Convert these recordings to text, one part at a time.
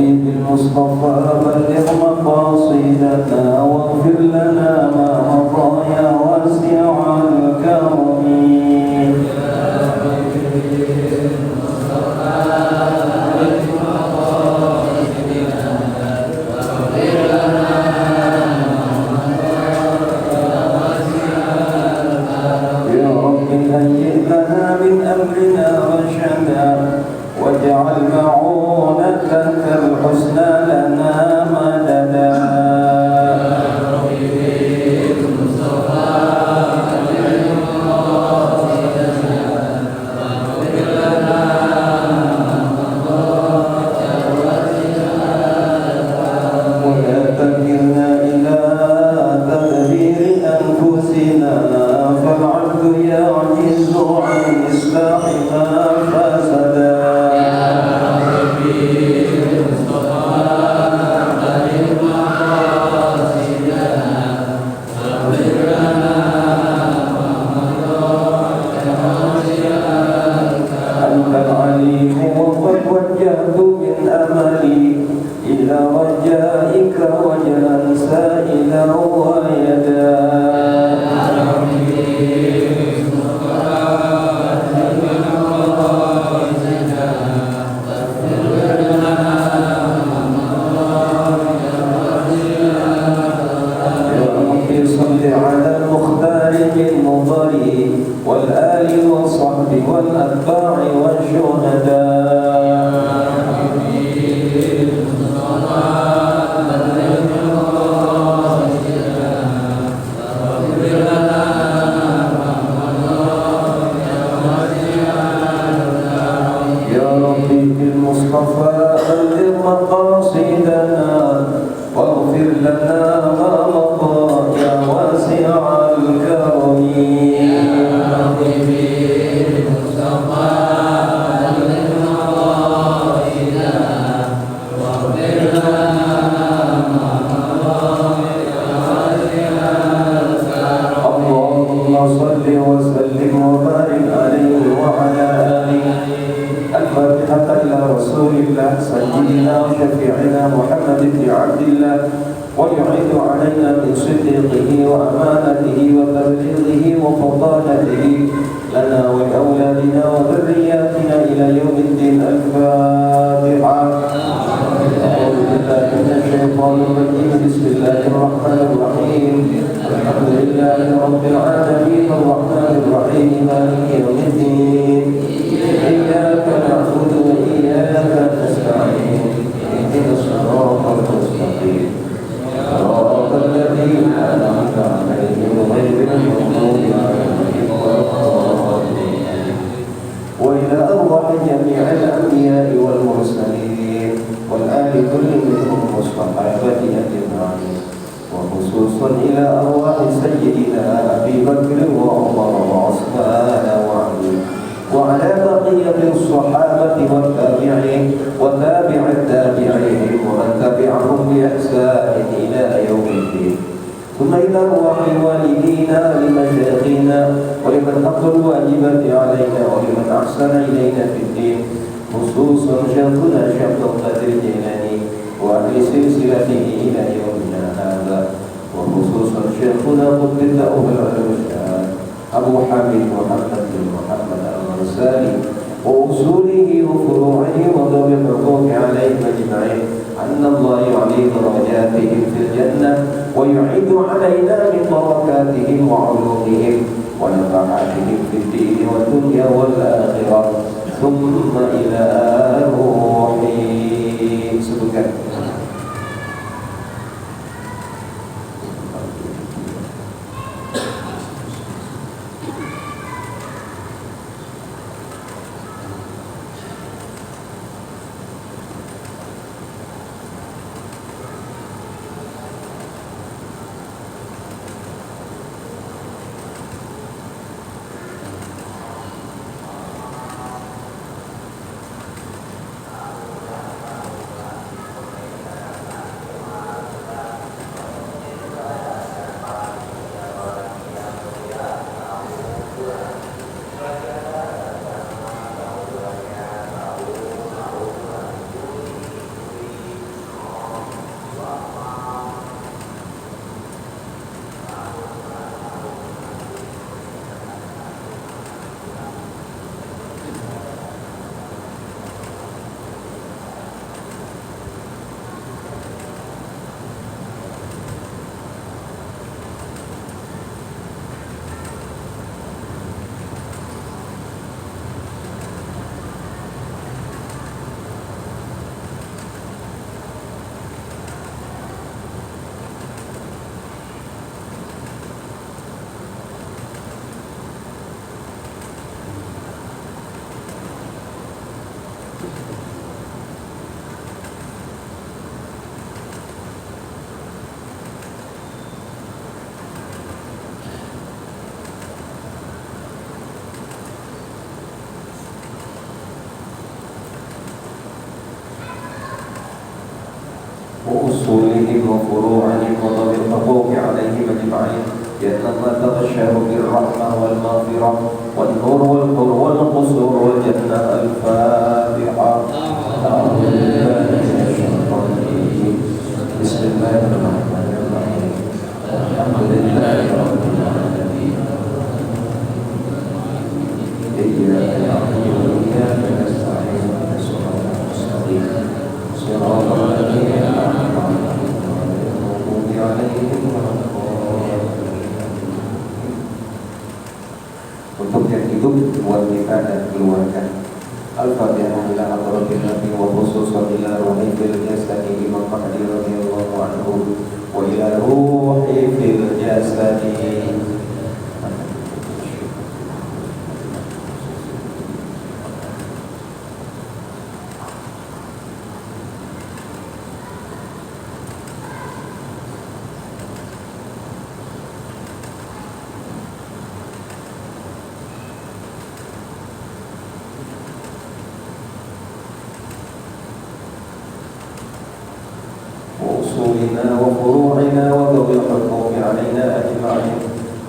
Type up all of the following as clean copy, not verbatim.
ربي بالمصطفى بلغ مقاصدنا واغفر لنا ما مضى يا واسع الكرم. هيئ لنا من أمرنا رشدا واجعل معونتك الحسنى لنا مددا. ولا تكلنا إلى تدبير أنفسنا فالعبد يعجز عن إصلاح ما فسدا. أنت العليم وقد وجهت من أملي إلى رجائك وجها سائلا ويدا. على المختار بالمضر والآل والصحب والأتباع والشهداء. يا ربي بالمصطفى بلغ مقاصدنا واغفر لنا ما مضى يا واسع الكرم. اللهم صل وسلم وبارك عليه وعلى آله. الفاتحة إلى رسول الله سيدنا وشفيعنا محمد بن عبد الله ويعيد علينا من صدقه وأمانته وتبليغه وفضالته لنا ولأولادنا وذرياتنا إلى يوم الدين. الفاتحة. أعوذ بالله من الشيطان الرجيم. بسم الله الرحمن الرحيم. الحمد لله رب العالمين الرحمن الرحيم مالك يوم الدين. إياك نعبد وإياك نستعين اهدنا الصراط المستقيم صراط الذين أنعمت عليهم غير المغضوب عليهم ولا الضالين. وإلى أرواح جميع الأنبياء والمرسلين والآل كل منهم والصحابة أجمعين وخصوصا إلى أرواح سيدنا أبي بكر وعمر وعثمان وعلي وعلى بقية الصحابة والتابعين وتابع التابعين ومن تبعهم بإحسان إلى يوم الدين. ثم إلى أرواح والدينا لمشايخنا ولمن حق الواجبات علينا ولمن أحسن إلينا في الدين، خصوصا شيخنا شيخ عبد القادر الجيلاني وأهل سلسلته إلى يومنا هذا، وخصوصا شيخنا قدسه العلوشان أبو حميد محمد بن محمد الغزالي وأصوله وفروعه وذوي الحقوق عليهم أجمعين، أن الله يعلي درجاتهم في الجنة ويعيد علينا من بركاتهم وعلومهم ونفعاتهم في الدين والدنيا والآخرة. ثم إلى روحي sebutkan. وأصولهم وفروعهم وضم الحقوق عليهم أجمعين لأن ما تغشاه بالرحمة والمغفرة والنور والنور والقصور والجنة. الفاتحة. أعوذ بالله من الشيطان الرجيم. بسم الله الرحمن الرحيم. الحمد لله رب العالمين. إياك نعبد وإياك نستعين صراط المستقيم صراط الذين أنعمت عليهم غير المغضوب عليهم ولا الضالين. Untuk yang hidup buat kita dan keluarga. Al-Fatihah ila hadratin Nabi wa khususan ila ruhi fil jasadi Imam Mahdi radhiyallahu anhu wa ila ruhi fil jasadi. وأصولنا وفروعنا وذوي الحقوق علينا أجمعين.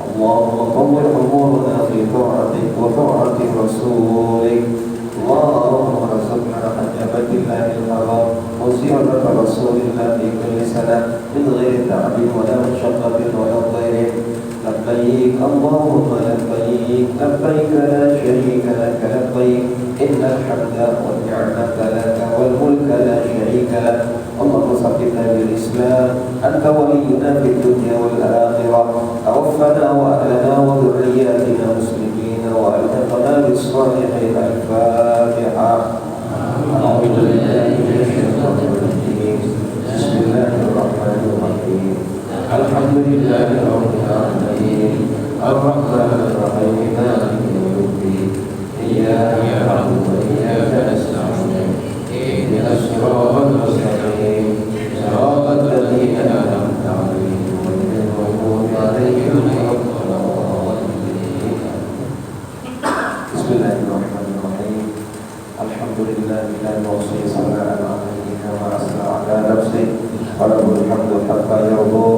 اللهم طول أمورنا في طاعتك وطاعة رسولك. اللهم ارزقنا حج بيت الله الحرام وزيارة رسول الله في كل سنة من غير تعب ولا مشقة ولا ضير. لبيك اللهم لبيك لبيك لا شريك لك لبيك إن الحمد والنعمة لك والملك لا شريك لك. اللهم ثبتنا بالإسلام أنت ولينا في الدنيا والآخرة. توفنا وأهلنا وذرياتنا مسلمين وألحقنا بالصالحين. الفاتحة. أعوذ بالله من الشيطان الرجيم. بسم الله الرحمن الرحيم. الحمد لله رب العالمين الرحمن الرحيم مالك يوم الدين إياك نعبد وإياك نستعين اهدنا الصراط المستقيم صراط الذين أنعمت عليهم غير المغضوب عليهم ولا الضالين. بسم الله الرحمن الرحيم. الحمد لله لا نحصي ثناء عليه كما أثنى على نفسه وله الحمد حتى يرضى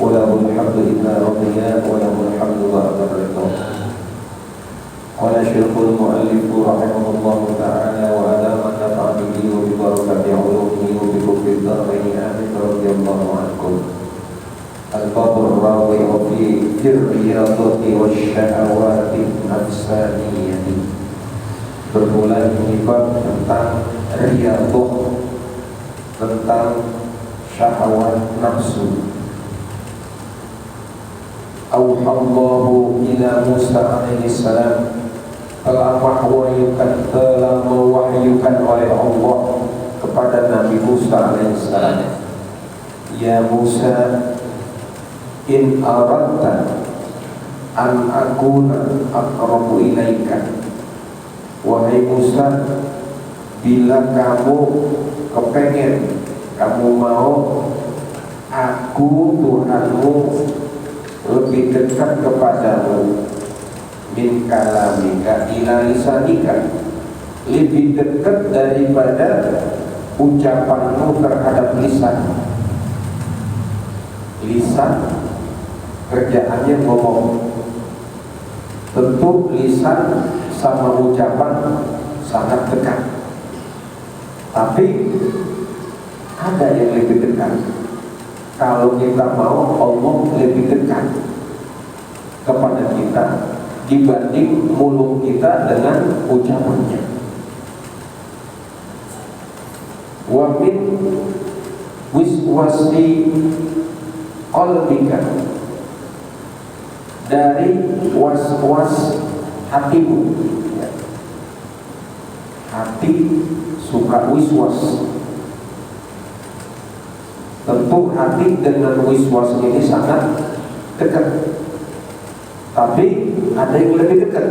وله الحمد إذا رضي وله الحمد بعد الرضا. قال شيخ المؤلف رحمه الله تعالى وأدام النفع به وببركة علومه وبكفر الدارين آمين رضي الله عنكم. الباب الرابع في الرياضة والشهوات النفسانية. Bermula ini bab tentang riyadhah, tentang syahwat nafsu. Auhallahu ila Musa alaihi salam, telah mewahyukan oleh Allah kepada Nabi Musa alaihi salam. Ya Musa, in aradta an akuna aqrabu ilaika. Wahai Musa, bila kamu kepengen, kamu mau aku Tuhanmu lebih dekat kepadamu, min kalamika ila lisanika, lebih dekat daripada ucapanmu terhadap lisan. Lisan kerjaannya ngomong. Tentu lisan sama ucapan sangat dekat, tapi ada yang lebih dekat. Kalau kita mau Allah lebih dekat kepada kita dibanding mulut kita dengan ucapannya. Wa min wiswasi qalbika, dari was-was hatimu. Hati suka wiswas. Tentu hati dengan wiswas ini sangat dekat, tapi ada yang lebih dekat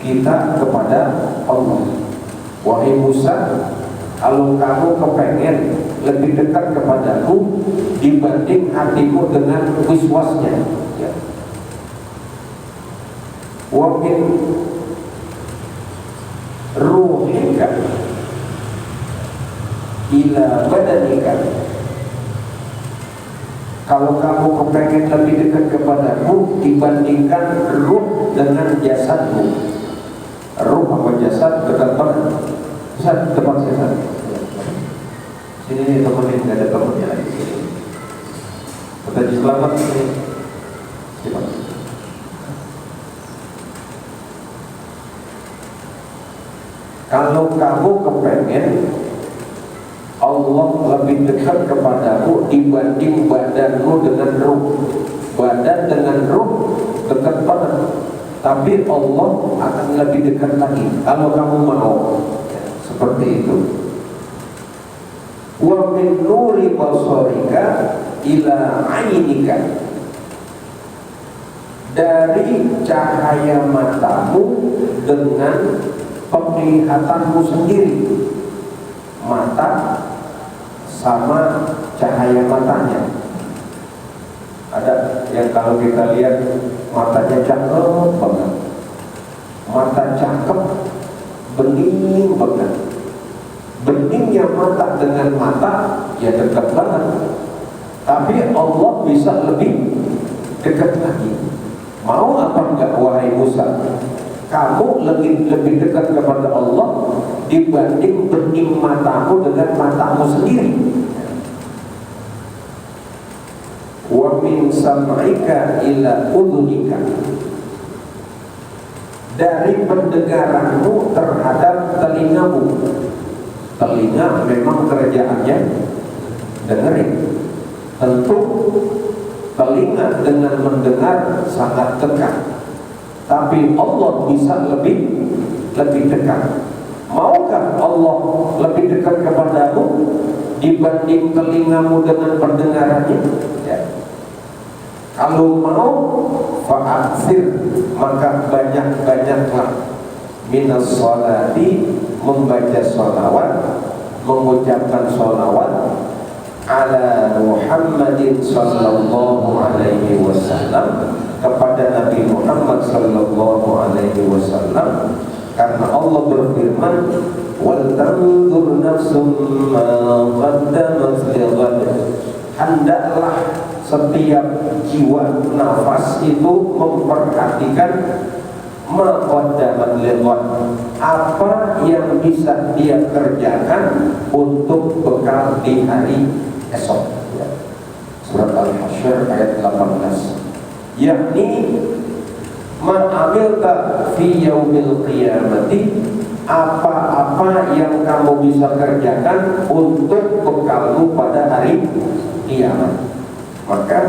kita kepada Allah. Wahai Musa, kalau kamu kepengen lebih dekat kepadaku dibanding hatimu dengan wiswasnya, ya. Wa min ruhika ila badanika, Kalau kamu kepengen lebih dekat kepadaku dibandingkan ruh dengan jasadmu. Ruh apa jasad dekat banget. Jasad depan jasad. Sini nih temenin, nggak ada temennya lagi. Kata selamat sini. Coba. Kalau kamu kepengen Allah lebih dekat kepadamu dibanding badanmu dengan ruh. Badan dengan ruh dekat banget, tapi Allah akan lebih dekat lagi kalau kamu mau. Seperti itu. Wa min nuri basarika ila ainika, dari cahaya matamu dengan penglihatanmu sendiri. Mata sama cahaya matanya. Ada yang kalau kita lihat matanya cakep banget, mata cakep, bening banget. Beningnya mata dengan mata ya dekat banget, tapi Allah bisa lebih dekat lagi. Mau apa enggak wahai Musa? Kamu lebih dekat kepada Allah dibanding bening matamu dengan matamu sendiri. Wa min sam'ika ila udhunika, dari pendengaranmu terhadap telingamu. Telinga memang kerjaannya dengerin. Tentu telinga dengan mendengar sangat dekat, tapi Allah bisa lebih dekat. Maukah Allah lebih dekat kepadamu dibanding telingamu dengan pendengarannya? Ya. Kalau mau, fa'aksir, maka banyak-banyaklah minas sholati, membaca sholawat, mengucapkan sholawat ala Muhammadin sallallahu alaihi wasallam, kepada Nabi Muhammad sallallahu alaihi wasallam, karena Allah berfirman, wal tanzur nafsum ma qaddamat lighad, hendaklah setiap jiwa nafas itu memperhatikan ma qaddamat lighad, apa yang bisa dia kerjakan untuk bekal di hari esok. Surat Al-Hasyr ayat 18. Yakni man amilta fi yaumil qiyamati, apa-apa yang kamu bisa kerjakan untuk bekalmu pada hari kiamat. Maka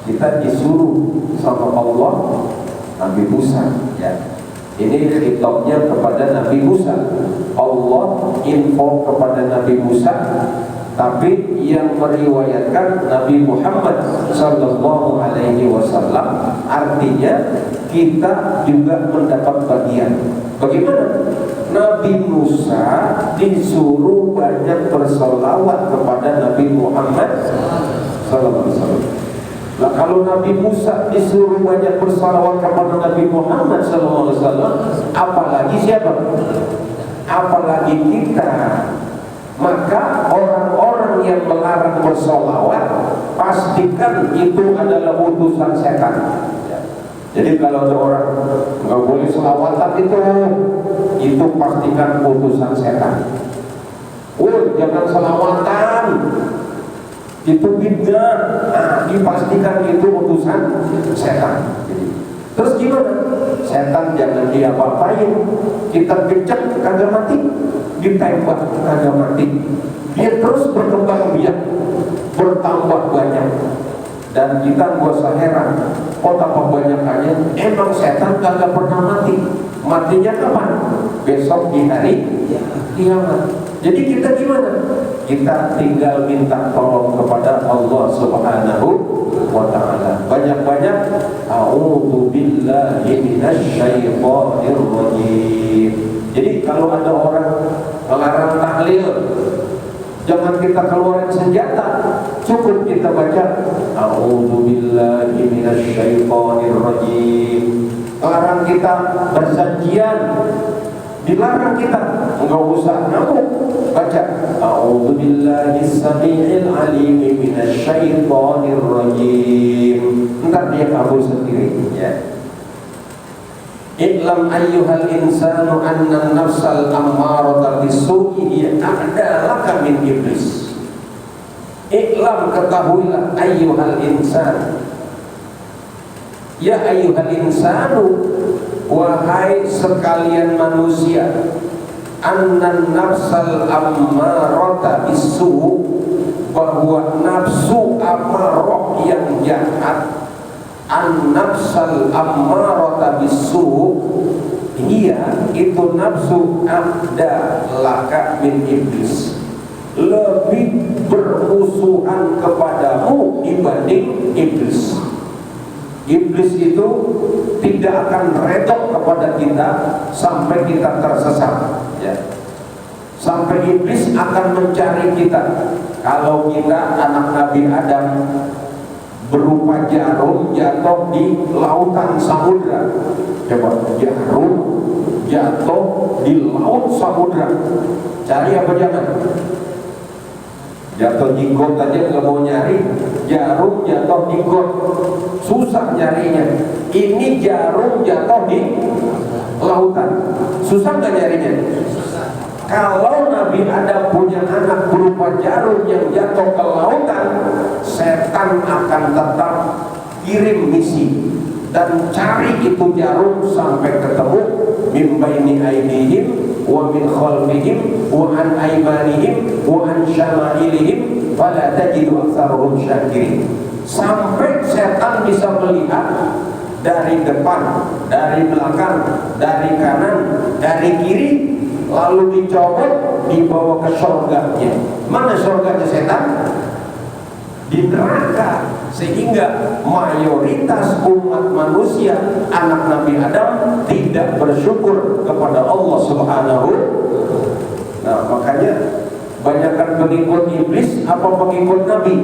kita disuruh sama Allah, Nabi Musa, ya. Ini khitabnya kepada Nabi Musa. Allah info kepada Nabi Musa, tapi yang meriwayatkan Nabi Muhammad sallallahu alaihi wasallam. Artinya kita juga mendapat bagian. Bagaimana? Nabi Musa disuruh banyak bersolawat kepada Nabi Muhammad sallallahu alaihi wasallam. Nah, kalau Nabi Musa disuruh banyak bersalawat kepada Nabi Muhammad sallallahu alaihi wasallam, apalagi siapa? Apalagi kita. Maka orang-orang yang melarang bersolawat, pastikan itu adalah utusan setan. Jadi kalau ada orang nggak boleh selawatan itu pastikan utusan setan. Jangan selawatan, itu bid'ah. Nah, dipastikan itu utusan setan. Terus gimana? Setan jangan diapa-apain. Kita gecek kagak mati, ditembak kagak mati. Dia terus berkembang biak, bertambah banyak. Dan kita gak usah heran, tambah banyak aja. Emang setan kagak pernah mati. Matinya kapan? Besok di hari kiamat. Jadi kita gimana? Kita tinggal minta tolong kepada Allah Subhanahu wa ta'ala. Banyak-banyak a'udzu billahi minasyaitonir rajim. Jadi kalau ada orang melarang tahlil, jangan kita keluarin senjata, cukup kita baca a'udzu billahi minasyaitonir rajim. Larang kita bersajian, Dilarang kita, enggak usah ngamuk. Baca A'udzubillahi samii'il 'aliim minasyaitonir rajim. Entar dia kabur sendiri ya. I'lam ayyuhal insanu anna nafsal ammarata bisu'i hiya a'dalaka min iblis. I'lam, ketahuilah, ayyuhal insan, ya ayyuhal insanu, wahai sekalian manusia, annan nafsal ammarata bisu, bahwa nafsu amarah yang jahat, an nafsal ammarata bisu, iya itu nafsu ada laka min iblis, lebih bermusuhan kepadamu dibanding iblis. Iblis itu tidak akan redok kepada kita sampai kita tersesat ya. Sampai iblis akan mencari kita. Kalau kita anak Nabi Adam berupa jarum jatuh di lautan samudra, coba jarum jatuh di laut samudra, cari apa jangan? Jatuh di got aja nggak mau nyari, jarum jatuh di got susah nyarinya. Ini jarum jatuh di lautan, susah nggak nyarinya? Kalau Nabi Adam punya anak berupa jarum yang jatuh ke lautan, setan akan tetap kirim misi dan cari itu jarum sampai ketemu, min baini aydihim wa min khalfihim wa an aymanihim wa an syama'ilihim fala tajidu aktsarahum syakirin. Sampai setan bisa melihat dari depan, dari belakang, dari kanan, dari kiri, lalu dicopot, dibawa ke surganya. Mana surganya setan? Di neraka. Sehingga mayoritas umat manusia, anak Nabi Adam, tidak bersyukur kepada Allah Subhanahu. Nah, makanya banyakkan pengikut iblis apa pengikut Nabi?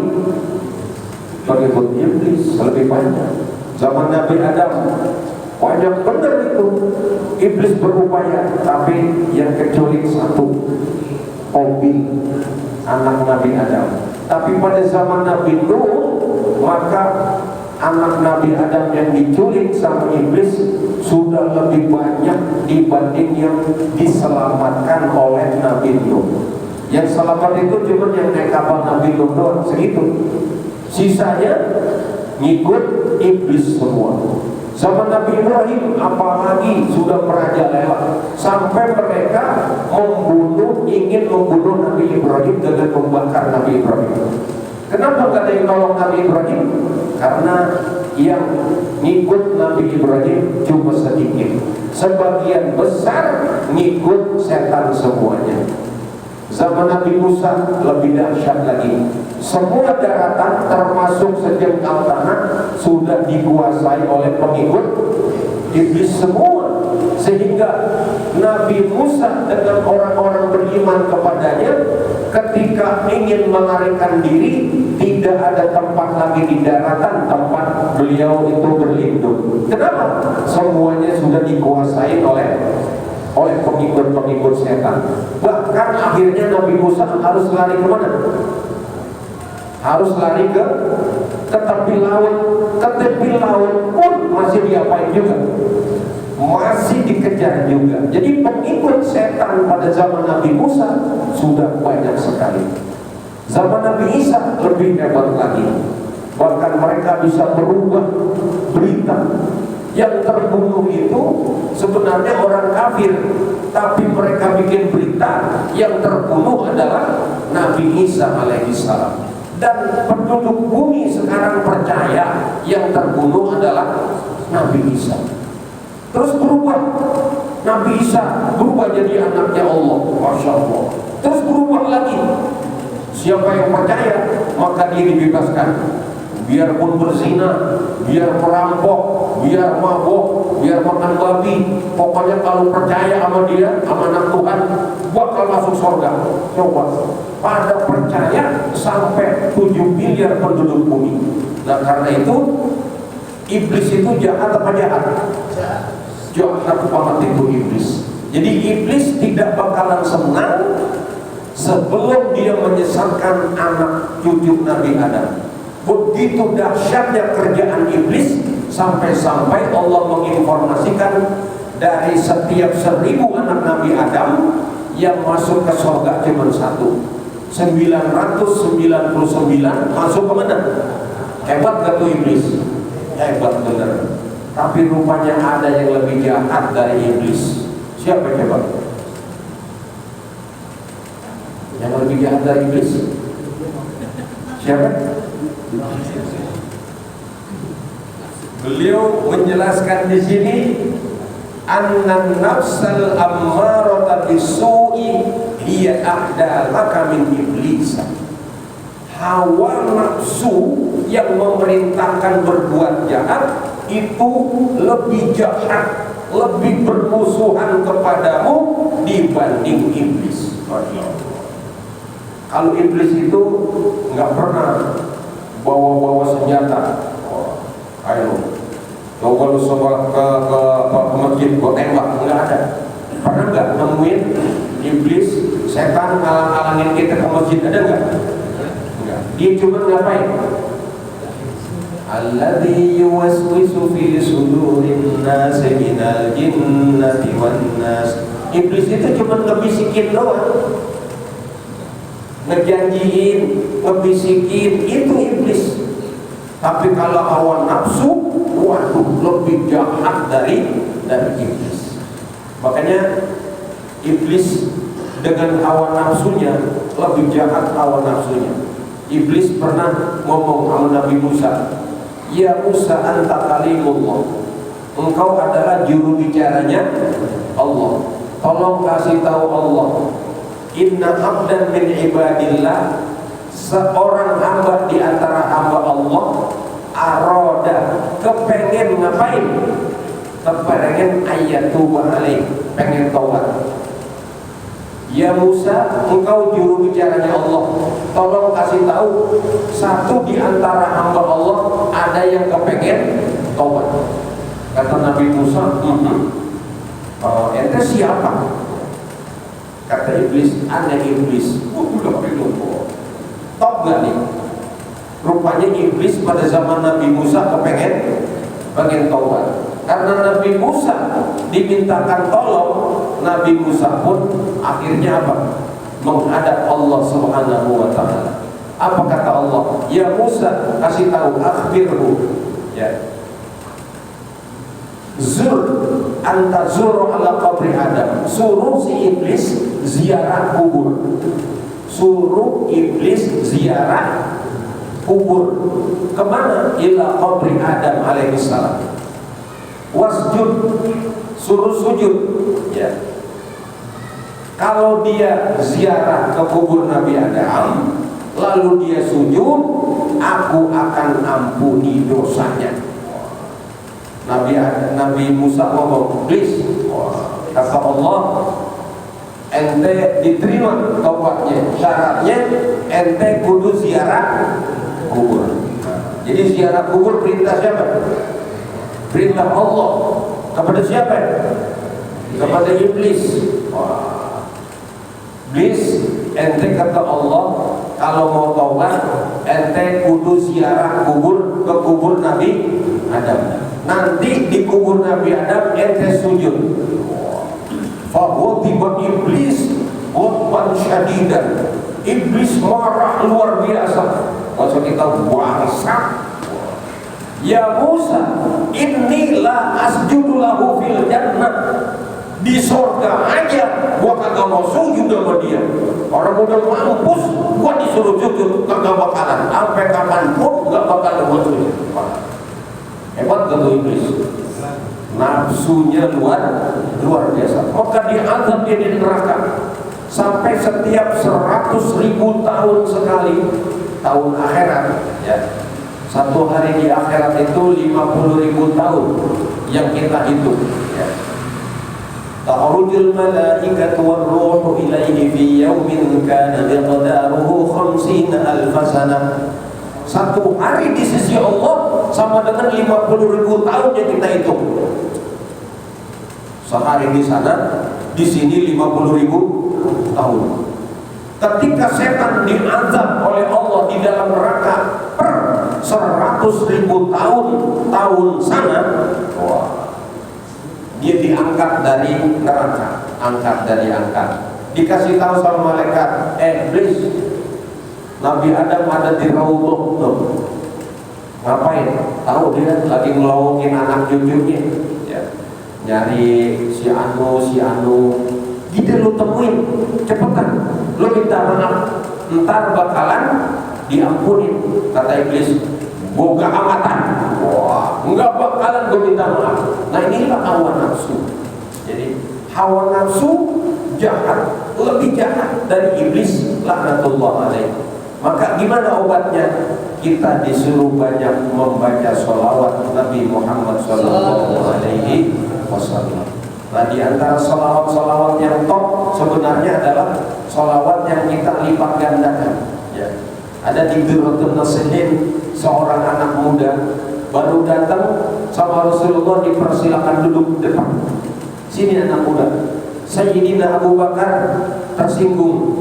Pengikut iblis lebih banyak. Zaman Nabi Adam banyak benar itu iblis berupaya, tapi yang kecuali satu, Qabil, anak Nabi Adam. Tapi pada zaman Nabi Nuh, maka anak Nabi Adam yang diculik sama iblis sudah lebih banyak dibanding yang diselamatkan oleh Nabi Nuh. Yang selamat itu cuma yang naik kapal Nabi Nuh doang, segitu. Sisanya ngikut iblis semua. Zaman Nabi Ibrahim apalagi sudah merajalela, sampai mereka ingin membunuh Nabi Ibrahim dengan membakar Nabi Ibrahim. Kenapa nggak ada yang nolong Nabi Ibrahim? Karena yang ngikut Nabi Ibrahim cuma sedikit, sebagian besar ngikut setan semuanya. Zaman Nabi Musa lebih dahsyat lagi. Semua daratan termasuk sejengkal tanah sudah dikuasai oleh pengikut iblis semua. Sehingga Nabi Musa dengan orang-orang beriman kepadanya, ketika ingin melarikan diri, tidak ada tempat lagi di daratan tempat beliau itu berlindung. Kenapa? Semuanya sudah dikuasai oleh pengikut-pengikut setan. Bahkan akhirnya Nabi Musa harus lari kemana? Harus lari ke tepi laut. Ke tepi laut pun masih diapain juga? Masih dikejar juga. Jadi pengikut setan pada zaman Nabi Musa sudah banyak sekali. Zaman Nabi Isa lebih hebat lagi. Bahkan mereka bisa merubah berita. Yang terbunuh itu sebenarnya orang kafir, tapi mereka bikin berita yang terbunuh adalah Nabi Isa alaihissalam. Dan penduduk bumi sekarang percaya yang terbunuh adalah Nabi Isa. Terus berubah, Nabi Isa berubah jadi anaknya Allah, Masya Allah. Terus berubah lagi, siapa yang percaya maka dia dibebaskan. Biarpun berzina, biar merampok, biar mabok, biar makan babi, pokoknya kalau percaya sama dia, sama anak Tuhan, bakal masuk surga. Coba, pada percaya sampai 7 miliar penduduk bumi. Nah karena itu, iblis itu jahat apa jahat? Jahat banget itu iblis. Jadi iblis tidak bakalan senang sebelum dia menyesatkan anak cucu Nabi Adam. Begitu dahsyatnya kerjaan iblis, sampai-sampai Allah menginformasikan dari setiap 1000 anak Nabi Adam yang masuk ke surga cuma satu. 999 masuk ke mana? Hebat gak tuh iblis? Hebat bener. Tapi rupanya ada yang lebih jahat dari iblis. Siapa yang hebat? Yang lebih jahat dari iblis? Siapa? Beliau menjelaskan di sini, annan nafsal ammarata bisu'i hiya ahda laka min iblis. Hawa nafsu yang memerintahkan berbuat jahat itu lebih jahat, lebih bermusuhan kepadamu dibanding iblis. Kalau iblis itu nggak pernah bawa senjata. Ayo, coba lu sobat ke masjid gua tembak, nggak ada. Pernah nggak nemuin iblis setan ngalang-alangin kita ke masjid, ada nggak? Nggak. Dia cuma ngapain? Alladzi yuwaswisu fi sudurin nasi minal jinnati wan nas. Iblis itu cuma ngebisikin doang, ngejanjiin, ngebisikin, itu iblis. Tapi kalau hawa nafsu, waduh, lebih jahat dari iblis. Makanya iblis dengan hawa nafsunya lebih jahat hawa nafsunya. Iblis pernah ngomong sama Nabi Musa, ya Musa anta kalimullah, engkau adalah juru bicaranya Allah. Tolong kasih tahu Allah, inna abdan min ibadillah, seorang hamba di antara hamba Allah, aroda, kepengen ngapain? Kepengen ayatuba alaih, pengen taubat. Ya Musa, engkau juru bicaranya Allah, tolong kasih tahu satu di antara hamba Allah ada yang kepengen taubat. Kata Nabi Musa, ente siapa? Kata iblis, aneh iblis. Top gak nih? Rupanya iblis pada zaman Nabi Musa pengen taubat. Karena Nabi Musa dimintakan tolong, Nabi Musa pun akhirnya apa? Menghadap Allah Subhanahu wa ta'ala. Apa kata Allah? Ya Musa, kasih tahu, akhbirhu, ya, zur anta zur ala qabri Adam. Suruh si iblis ziarah kubur. Suruh iblis ziarah kubur. Kemana? Ila qabri Adam alaihissalam. Wasjud, suruh sujud, ya. Kalau dia ziarah ke kubur Nabi Adam, lalu dia sujud, aku akan ampuni dosanya. Nabi Musa ngomong, please, kata Allah, ente diterima taubatnya, syaratnya ente kudu ziarah kubur. Jadi ziarah kubur perintah siapa? Perintah Allah. Kepada siapa? Kepada iblis. Iblis, ente kata Allah, kalau mau taubat ente kudu ziarah kubur, ke kubur Nabi Adam. Nanti di kubur Nabi Adam ente sujud. Faghadiba iblis ghadban syadidan. Iblis marah luar biasa. Maksud kita bangsa. Ya Musa, inni la asjudu lahu fil jannah. Di surga aja gua kagak mau sujud sama dia. Orang udah mampus, gua disuruh sujud kagak bakalan. Sampai kapanpun gak bakalan gua sujud. Hebat gak tuh iblis? Nafsunya luar biasa. Maka diazab dia di neraka sampai setiap 100.000 tahun sekali, tahun akhirat, ya. Satu hari di akhirat itu 50.000 tahun yang kita hitung, ya. Ta'rujul malaikatu war-ruhu ilaihi fi yawmin kana miqdaruhu 50,000 sanah. Satu hari di sisi Allah sama dengan 50.000 tahun yang kita hitung. Sehari di sana, di sini 50.000 tahun. Ketika setan diazab oleh Allah di dalam neraka per 100.000 tahun sana, wah, dia diangkat dari neraka, angkat. Dikasih tahu sama malaikat, iblis, Nabi Adam ada di Raudhah tuh. Ngapain? Tahu dia lagi ngelawongin anak cucunya, ya. Nyari si anu, gitu lu temuin, cepetan, lu minta maaf, ntar bakalan diampunin. Kata iblis, boga amatan, wah, nggak bakalan gue minta maaf. Nah inilah hawa nafsu. Jadi hawa nafsu jahat, lebih jahat dari iblis, laknatullah alaih. Maka gimana obatnya? Kita disuruh banyak membaca sholawat Nabi Muhammad sallallahu alaihi wasallam. Nah, di antara sholawat yang top sebenarnya adalah sholawat yang kita lipat gandakan. Ya. Ada di Durratun Nasihin, seorang anak muda baru datang sama Rasulullah, dipersilakan duduk depan. Sini anak muda. Sayyidina Abu Bakar tersinggung.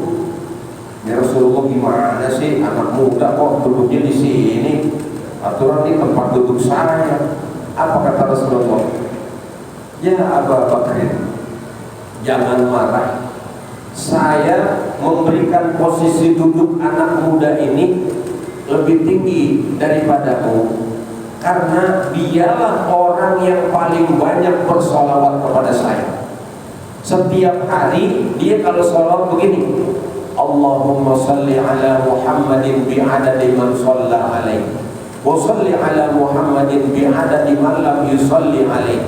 Ya Rasulullah, gimana sih anak muda kok duduknya di sini? Aturan di tempat duduk saya. Apa kata Rasulullah? Ya Abu Bakar, jangan marah. Saya memberikan posisi duduk anak muda ini lebih tinggi daripadamu, karena dialah orang yang paling banyak bersolawat kepada saya. Setiap hari dia kalau sholawat begini, Allahumma salli ala Muhammadin bi'adadi man shalla alaih, wa salli ala Muhammadin bi'adadi man lam yusalli alaih,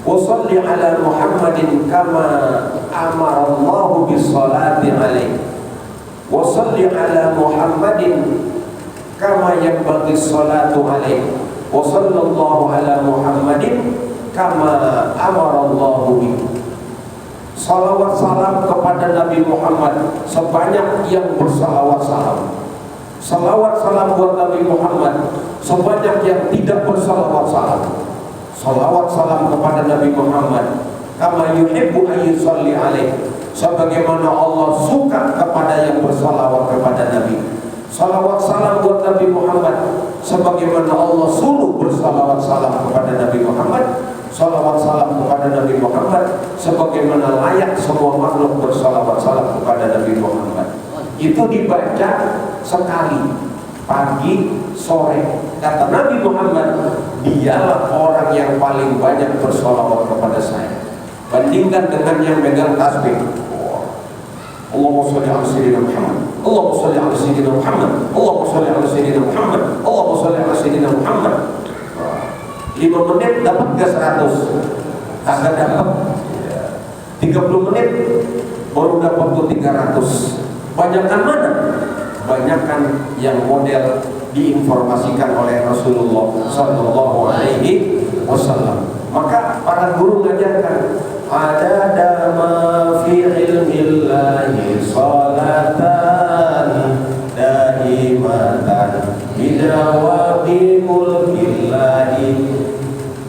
wa salli ala Muhammadin kama amara Allahu bis-salati alaih, wa salli ala Muhammadin kama yanbaghi as-salatu alaih, wa sallallahu ala Muhammadin kama amara Allahu bihi. Salawat salam kepada Nabi Muhammad sebanyak yang bersalawat salam. Salawat salam buat Nabi Muhammad sebanyak yang tidak bersalawat salam. Salawat salam kepada Nabi Muhammad kama yuhibbu ayyusalli alaih, sebagaimana Allah suka kepada yang bersalawat kepada Nabi. Salawat salam buat Nabi Muhammad sebagaimana Allah suruh bersalawat salam kepada Nabi Muhammad. Salawat salam kepada Nabi Muhammad sebagaimana layak semua makhluk bersalawat salam kepada Nabi Muhammad. Itu dibaca sekali, pagi, sore. Kata Nabi Muhammad, dialah orang yang paling banyak bersalawat kepada saya. Bandingkan dengan yang megang tasbih. Allahumma sholli ala sayyidina Muhammad, Allahumma sholli ala sayyidina Muhammad, Allahumma sholli ala sayyidina Muhammad, Allahumma sholli ala sayyidina Muhammad. 5 menit dapat ke 100, agak dapat 30 menit baru dapat ke 300. Banyakan mana? Banyakan yang model diinformasikan oleh Rasulullah sallallahu alaihi wasallam. Maka para guru mengajarkan ada dama fi ilmillahi salatan daimatan bidawami mulkillahi,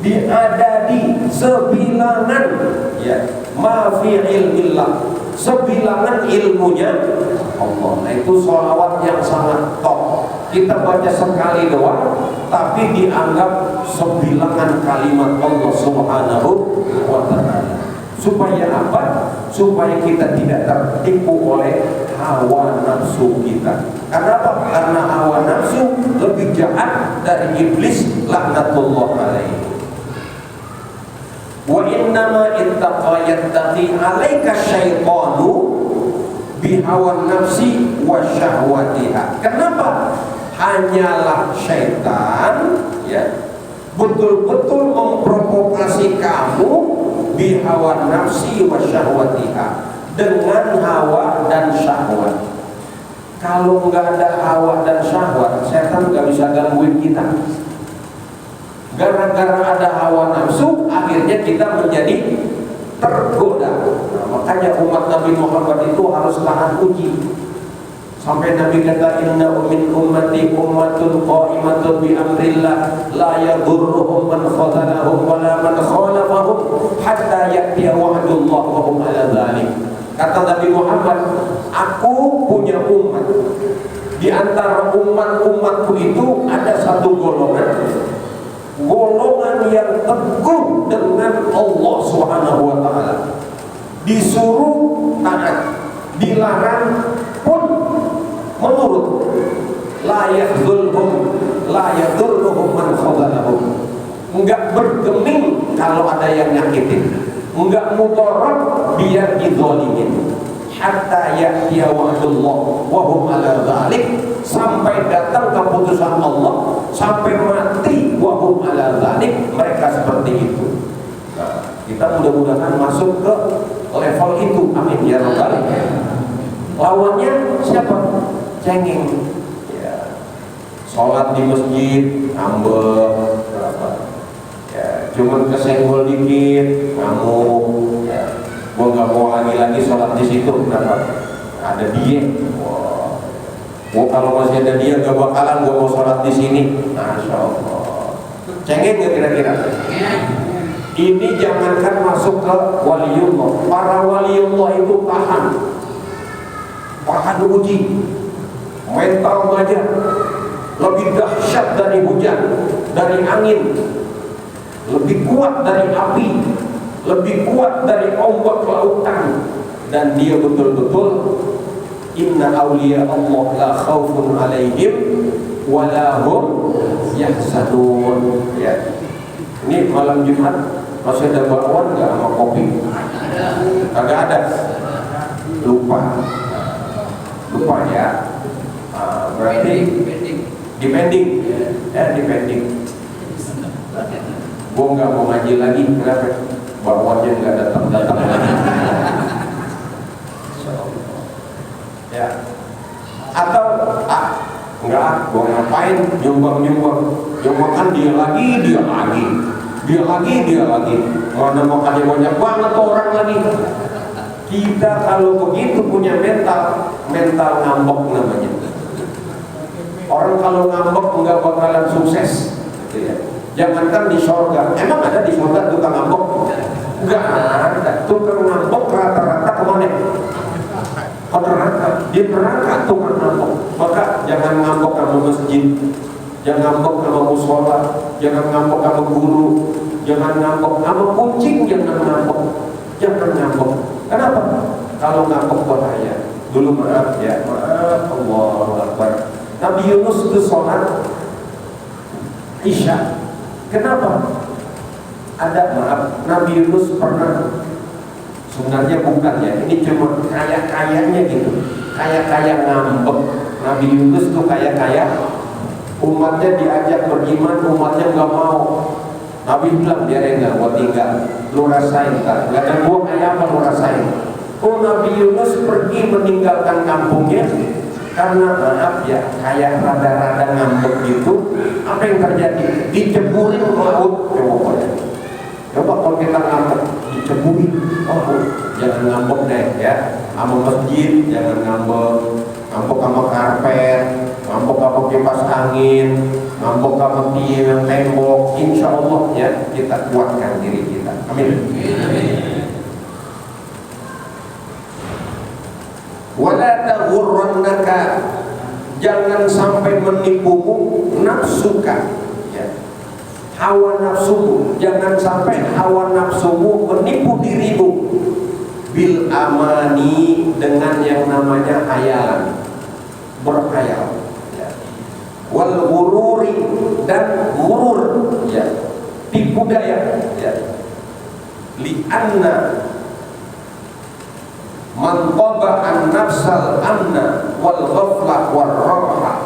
diadadi sebilangan, ya, ma fi ilmillah, sebilangan ilmunya Allah. Nah itu sholawat yang sangat top. Kita baca sekali doang, tapi dianggap sebilangan kalimat Allah subhanahu wa ta'ala. Supaya apa? Supaya kita tidak tertipu oleh hawa nafsu kita. Karena apa? Karena hawa nafsu lebih jahat dari iblis, laknatullah alaihi. Wa innama ittaqayattaqi alaika syaitanu bihawan nafsi wa syahwatiha. Kenapa? Hanyalah syaitan, ya, betul-betul memprovokasi kamu bihawan nafsi wa syahwatiha, dengan hawa dan syahwat. Kalau nggak ada hawa dan syahwat, setan nggak bisa gangguin kita. Gara-gara ada hawa nafsu, akhirnya kita menjadi tergoda. Nah, makanya umat Nabi Muhammad itu harus tahan uji. Sampai Nabi kata inna min ummati ummatun qa'imatun bi amrillah la yadurruhum man khadalahum wa la man khalafahum hatta ya'tiya wa'dullah wa hum ala dzalik. Kata Nabi Muhammad, aku punya umat. Di antara umat-umatku itu ada satu golongan yang teguh dengan Allah Subhanahu wa taala. Disuruh taat, dilarang pun menurut. La yahzulhum la yadurruhum man khadalahum. Enggak bergeming kalau ada yang nyakitin, enggak mudarat biar dizalimin. Hatta ya'tiya wa'dullah wa hum ala dzalik, sampai datang keputusan Allah, sampai mati wa hum ala dzalik, mereka seperti itu. Nah, kita mudah-mudahan masuk ke level itu. Amin ya rabbal alamin. Lawannya siapa? Cengeng. Ya. Sholat di masjid ngambek berapa? Ya, cuman kesenggol dikit ngamuk. Ya. Gua nggak mau lagi sholat di situ, kenapa? Ada dia. Wah, gua kalau masih ada dia gak bakalan gua mau sholat di sini. Masya Allah. Cengeng nggak kira-kira? Ini jangankan masuk ke waliullah. Para waliullah itu tahan uji. Mental baja lebih dahsyat dari hujan, dari angin, lebih kuat dari api, lebih kuat dari ombak lautan. Dan dia betul-betul inna awliya Allah la khawfun alaihim wa la hum yahzanun. Ya. Ini malam Jumat masih ada bakwan nggak sama kopi? Kagak ada. Lupa ya. Berarti dipending. Dipending. Gue nggak mau ngaji lagi, kenapa? Bakwannya nggak datang lagi. Ya. Atau enggak, gue ngapain nyumbang kan dia lagi. Mana mau kali banyak banget orang lagi. Kita kalau begitu punya mental ngambek namanya. Orang kalau ngambek enggak bakalan sukses. Jangankan di surga, emang ada di surga tukang ngambek? Enggak ada. Tukang ngambek rata-rata kemana? Ke neraka. Di neraka tukang ngambek. Maka jangan ngambek sama masjid, jangan ngambek sama mushola, jangan ngambek sama guru, jangan ngambek sama kucing, jangan ngambek. Kenapa? Kalau ngambek bahaya. Dulu maaf, Allahu Akbar. Nabi Yunus itu sholat Isya. Kenapa? Ada Nabi Yunus pernah, sebenarnya bukan ya, ini cuma kaya-kayanya gitu, kaya-kaya ngambek. Nabi Yunus tuh kaya-kaya, umatnya diajak beriman, umatnya nggak mau. Nabi bilang biarin nggak, gua tinggal, lu rasain kan, nggak ada gua kayak apa lu rasain. Oh, Nabi Yunus pergi meninggalkan kampungnya karena kayak rada-rada ngambek gitu. Apa yang terjadi? Diceburin ke laut. Coba kalau kita ngambek diceburin, jangan ngambek deh ya. Sama masjid jangan ngambek sama karpet, ngambek sama kipas angin, ngambek sama tiang tembok. Insya Allah ya kita kuatkan diri kita. Amin. Wala taghurrannaka, jangan sampai menipumu nafsuka, ya. Hawa nafsumu, jangan sampai hawa nafsumu menipu dirimu. Bil amani, dengan yang namanya hayalan, berhayal, ya. Wal ghururi, dan ghurur, ya. Tipu daya, ya. Li'anna man taba'an nafsal amna wal ghaflah wal raha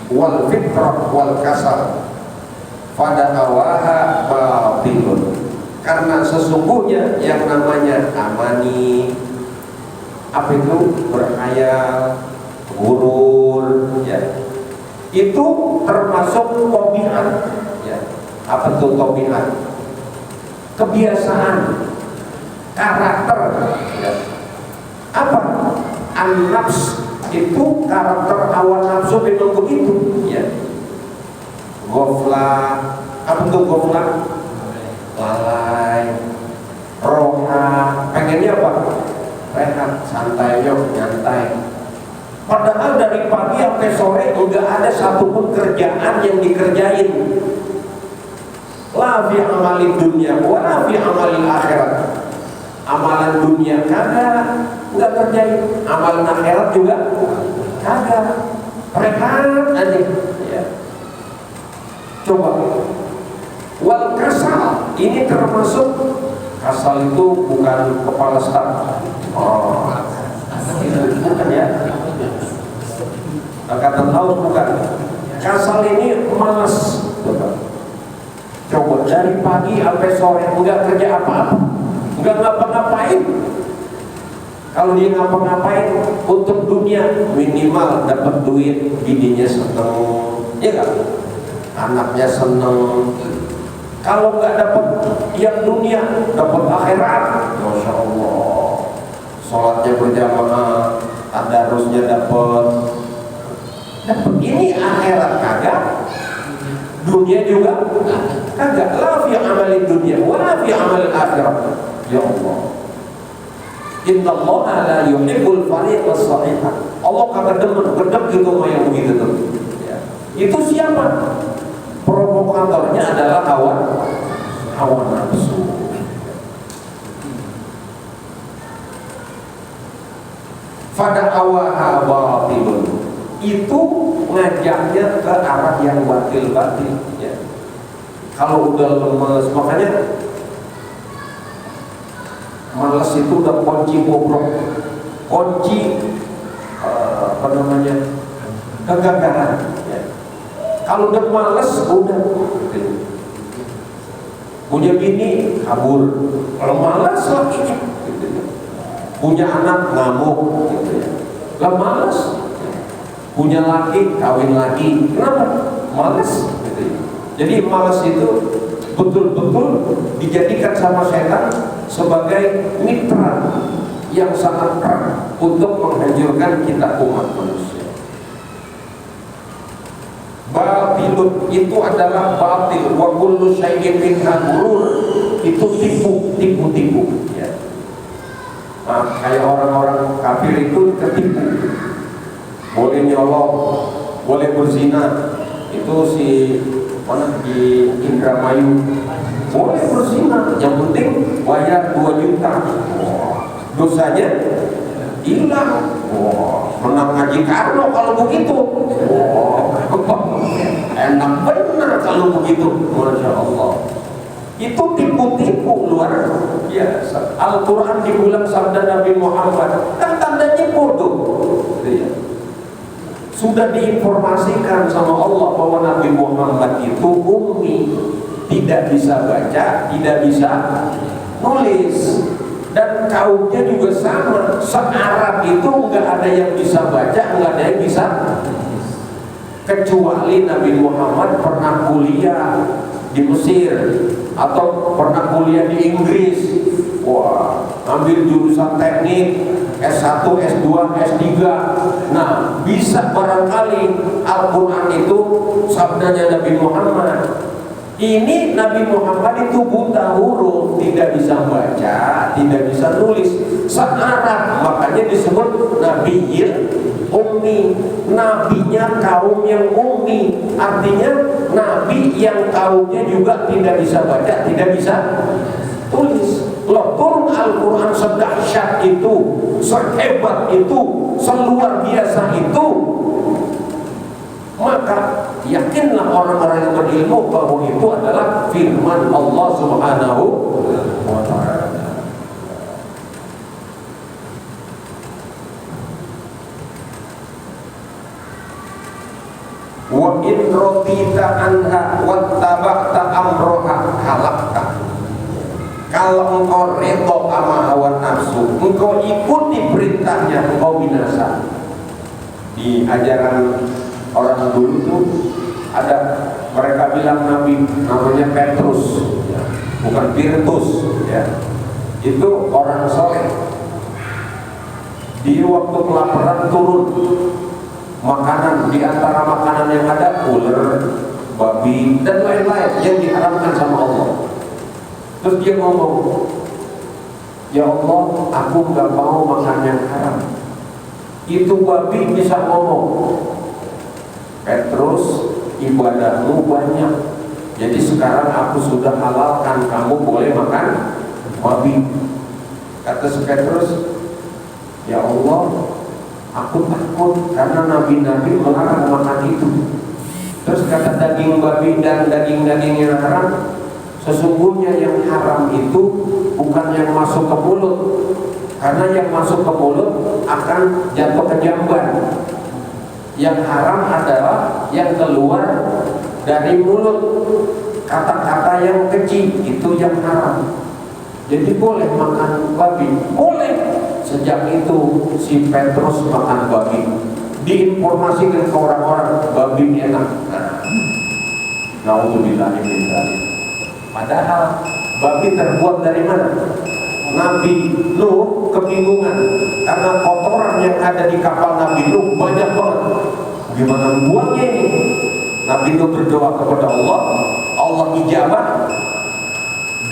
wal fitrah wal kasal fada'awaha batilun. Karena sesungguhnya yang namanya amani, apa itu? Berkhayal, gurur, ya. Itu termasuk tabiat, ya. Apa itu tabiat? Kebiasaan, karakter, ya. Apa? An-nafs Itu karakter hawa nafsu memang begitu, ya. Ghaflah, apa tuh ghaflah? Lalai, roha, pengennya apa? Rehat, santai, nyantai. Padahal dari pagi sampai sore enggak ada satupun kerjaan yang dikerjain. La fi amalid dunia wa la fi amalil akhirat. Amalan dunia kagak, enggak kerjain. Amalan akhirat juga kagak. Rehat aja, ya. Coba. Wal kasal, ini termasuk kasal itu bukan kepala staf. Oh, bukan ya. Angkatan laut bukan. Kasal ini malas. Coba dari pagi sampai sore enggak kerja apa-apa, enggak ngapa-ngapain. Kalau dia ngapa-ngapain untuk dunia, minimal dapat duit, bininya seneng, ya kan? Anaknya seneng. Kalau nggak dapat yang dunia, dapat akhirat, masya Allah. Sholatnya berjamaah, tadarusnya dapat. Ini akhirat kagak, dunia juga kagak. La fi amalin dunia, wa la fi amalin akhirat. Ya Allah. Inna Allah la yuhibbul fariq as-sahihah. Allah kagak demen gedek gitu yang begitu tuh. Ya. Itu siapa? Provokatornya adalah hawa nafsu. Fada awaha batilun. Itu ngajaknya ke arah yang batil-batil, ya. Kalau udah lemes, makanya malas itu udah kunci bobrok, kunci kegagalan, ya. Kalau udah malas, udah punya bini kabur, kalau malas lagi, gitu ya. Punya anak ngamuk, gitu ya. Lah malas. Punya laki, kawin lagi. Kenapa? Malas, gitu ya. Jadi malas itu betul-betul dijadikan sama setan sebagai mitra yang sangat keras untuk menghancurkan kita umat manusia. Batilun itu adalah batil. Wa kullu syai'in minha ghurur. Itu tipu, ya. Nah, kayak orang-orang kafir itu ketipu. Boleh nyolong, boleh berzina. Itu si mana di Indramayu boleh berzina, yang penting bayar 2 juta. Dosanya hilang. Menang ngaji Karno kalau begitu. Enak benar kalau begitu. Masya Allah. Itu tipu-tipu luar biasa. Al-Quran diulang sabda Nabi Muhammad, kan tandanya bodoh. Sudah diinformasikan sama Allah bahwa Nabi Muhammad itu ummi, tidak bisa baca, tidak bisa nulis, dan kaumnya juga sama. Se-Arab itu nggak ada yang bisa baca, nggak ada yang bisa, kecuali Nabi Muhammad pernah kuliah di Mesir atau pernah kuliah di Inggris. Wah, ambil jurusan teknik S1, S2, S3. Nah, bisa barangkali Al-Quran itu sabdanya Nabi Muhammad. Ini Nabi Muhammad itu buta huruf, tidak bisa baca, tidak bisa nulis. Se-Arab, makanya disebut Nabiyil Ummi. Nabinya kaum yang ummi, artinya Nabi yang kaumnya juga tidak bisa baca, tidak bisa tulis. Loh, turun Al-Quran sedahsyat itu, sehebat itu, seluar biasa itu, maka yakinlah orang-orang yang berilmu bahwa itu adalah firman Allah Subhanahu wa ta'ala. Wa in radita anha wattaba'ta amroha halakta. Kalau engkau redha sama hawa nafsu, engkau ikuti perintahnya, engkau binasa. Di ajaran orang dulu tuh ada, mereka bilang Nabi namanya Petrus, ya, bukan Virtus, ya. Itu orang soleh. Dia waktu kelaparan turun makanan, di antara makanan yang ada ular, babi, dan lain-lain yang diharamkan sama Allah. Terus dia ngomong, ya Allah, aku nggak mau makan yang haram. Itu babi bisa ngomong, Petrus, ibadahmu banyak, jadi sekarang aku sudah halalkan kamu boleh makan babi. Kata si Petrus, ya Allah, aku takut karena nabi-nabi melarang makan itu. Terus kata daging babi dan daging-daging yang haram, sesungguhnya yang haram itu bukan yang masuk ke mulut, karena yang masuk ke mulut akan jatuh ke jamban. Yang haram adalah yang keluar dari mulut, kata-kata yang keji, itu yang haram. Jadi boleh makan babi, boleh. Sejak itu si Petrus makan babi, diinformasikan ke orang-orang babi enak. Naudzubillah min dzalik. Padahal babi terbuat dari mana? Nabi Nuh kebingungan karena kotoran yang ada di kapal Nabi Nuh banyak banget. Gimana buangnya ini? Nabi Nuh berdoa kepada Allah, Allah ijabah.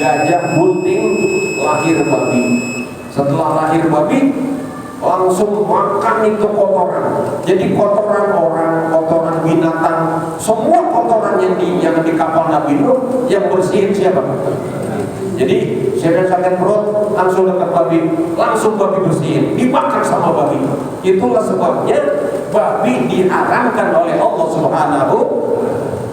Gajah bunting lahir babi. Setelah lahir babi, langsung makan itu kotoran. Jadi kotoran orang, kotoran binatang, semua kotoran yang di kapal Nabi Nuh yang bersihin siapa? Jadi saya sakit perut, langsung dekat babi, langsung babi bersihin, dimakan sama babi. Itulah sebabnya babi diharamkan oleh Allah Subhanahu.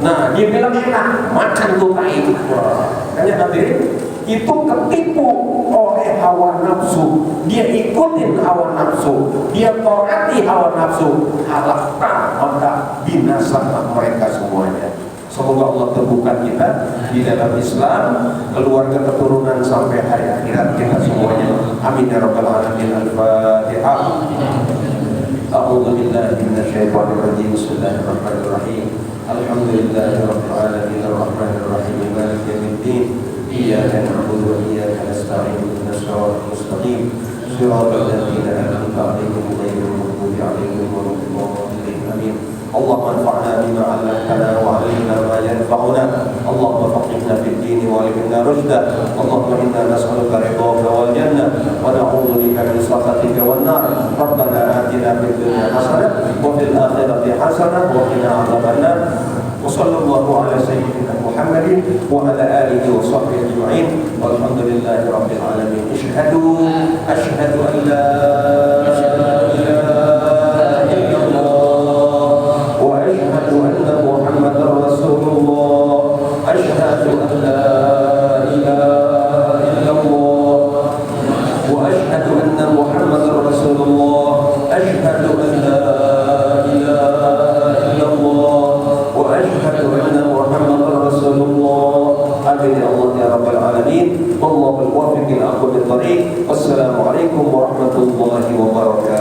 Nah, dia bilang enak, makan tuh tai. Makanya hadirin, itu ketipu oleh hawa nafsu. Dia ikutin hawa nafsu, dia taati hawa nafsu, halakkan maka binasa mereka semuanya. Semoga Allah teguhkan kita di dalam Islam, keluarga keturunan sampai hari akhirat kita semuanya. Amin ya rabbal alamin. Al-Fatihah. A'udzu billahi minasyaitonir rajim. Bismillahirrahmanirrahim. Alhamdulillahi rabbil alamin arrahmanir rahim maliki yaumiddin. Iyyaka na'budu wa iyyaka nasta'in ihdinas siratal mustaqim siratal ladzina an'amta 'alaihim ghairil maghdubi 'alaihim waladdallin. Amin. اللهم انفعنا بما علمتنا وعلمنا ما ينفعنا اللهم فقهنا في الدين وعلمنا رشدا اللهم انا نسالك رضاك والجنه ونعوذ بك من سخطك والنار ربنا اتنا في الدنيا حسنه وفي الاخره حسنه وقنا عذاب النار وصلى الله على سيدنا محمد وعلى اله وصحبه اجمعين والحمد لله رب العالمين. اشهدوا اشهد ان لا اله الا الله وأشهد أن محمدا رسول الله. أشهد أن لا إله إلا الله وأشهد أن محمدا رسول الله. أشهد أن لا إله إلا الله وأشهد أن محمدا رسول الله. آمين يا الله يا رب العالمين. والله الوافق الأقوم الطريق. والسلام عليكم ورحمة الله وبركاته.